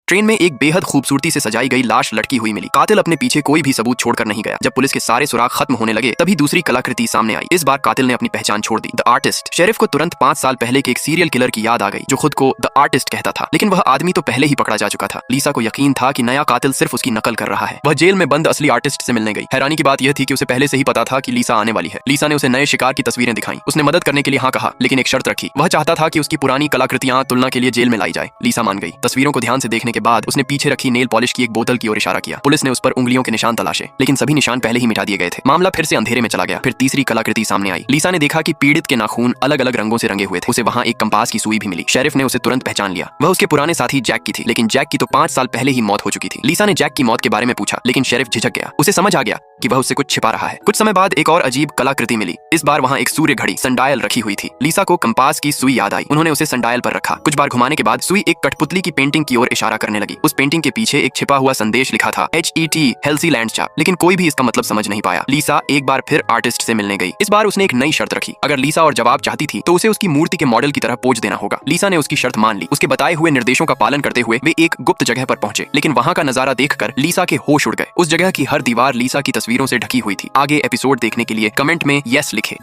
Train में एक बेहद खूबसूरती से सजाई गई लाश लटकी हुई मिली। कातिल अपने पीछे कोई भी सबूत छोड़कर नहीं गया। जब पुलिस के सारे सुराग खत्म होने लगे तभी दूसरी कलाकृति सामने आई। इस बार कातिल ने अपनी पहचान छोड़ दी, द आर्टिस्ट। शेरिफ को तुरंत 5 साल पहले के एक सीरियल किलर की याद आ गई जो खुद को द आर्टिस्ट कहता था, लेकिन वह आदमी तो पहले ही पकड़ा जा चुका था। लीसा को यकीन था कि नया कातिल सिर्फ उसकी नकल कर रहा है। वह जेल में बंद असली आर्टिस्ट से मिलने गई। हैरानी की बात यह थी कि उसे पहले से ही पता था कि लीसा आने वाली है। लीसा ने उसे नए शिकार की तस्वीरें दिखाई। उसने मदद करने के लिए हाँ कहा, लेकिन एक शर्त रखी। वह चाहता था कि उसकी पुरानी कलाकृतियां तुलना के लिए जेल में लाई जाए। लीसा मान गई। तस्वीरों को ध्यान से देखने के बाद उसने पीछे रखी नेल पॉलिश की एक बोतल की ओर इशारा किया। पुलिस ने उस पर उंगलियों के निशान तलाशे, लेकिन सभी निशान पहले ही मिटा दिए गए थे। मामला फिर से अंधेरे में चला गया। फिर तीसरी कलाकृति सामने आई। लीसा ने देखा कि पीड़ित के नाखून अलग अलग रंगों से रंगे हुए थे। उसे वहां एक कंपास की सुई भी मिली। शेरिफ ने उसे तुरंत पहचान लिया। वह उसके पुराने साथी जैक की थी, लेकिन जैक की तो 5 साल पहले ही मौत हो चुकी थी। लीसा ने जैक की मौत के बारे में पूछा, लेकिन शेरिफ झिझक गया। उसे समझ आ गया कि वह उससे कुछ छिपा रहा है। कुछ समय बाद एक और अजीब कलाकृति मिली। इस बार वहां एक सूर्य घड़ी सनडायल रखी हुई थी। लीसा को कंपास की सुई याद आई। उन्होंने उसे सनडायल पर रखा। कुछ बार घुमाने के बाद सुई एक कठपुतली की पेंटिंग की ओर इशारा करने लगी। उस पेंटिंग के पीछे एक छिपा हुआ संदेश लिखा था, HET हेल्सी लैंड चा, लेकिन कोई भी इसका मतलब समझ नहीं पाया। लीसा एक बार फिर आर्टिस्ट से मिलने गई। इस बार उसने एक नई शर्त रखी। अगर लीसा और जवाब चाहती थी तो उसे उसकी मूर्ति के मॉडल की तरह पोज देना होगा। लीसा ने उसकी शर्त मान ली। उसके बताए हुए निर्देशों का पालन करते हुए वे एक गुप्त जगह पर पहुंचे, लेकिन वहां का नजारा देखकर लीसा के होश उड़ गए। उस जगह की हर दीवार लीसा की तस्वीरों से ढकी हुई थी। आगे एपिसोड देखने के लिए कमेंट में यस लिखे।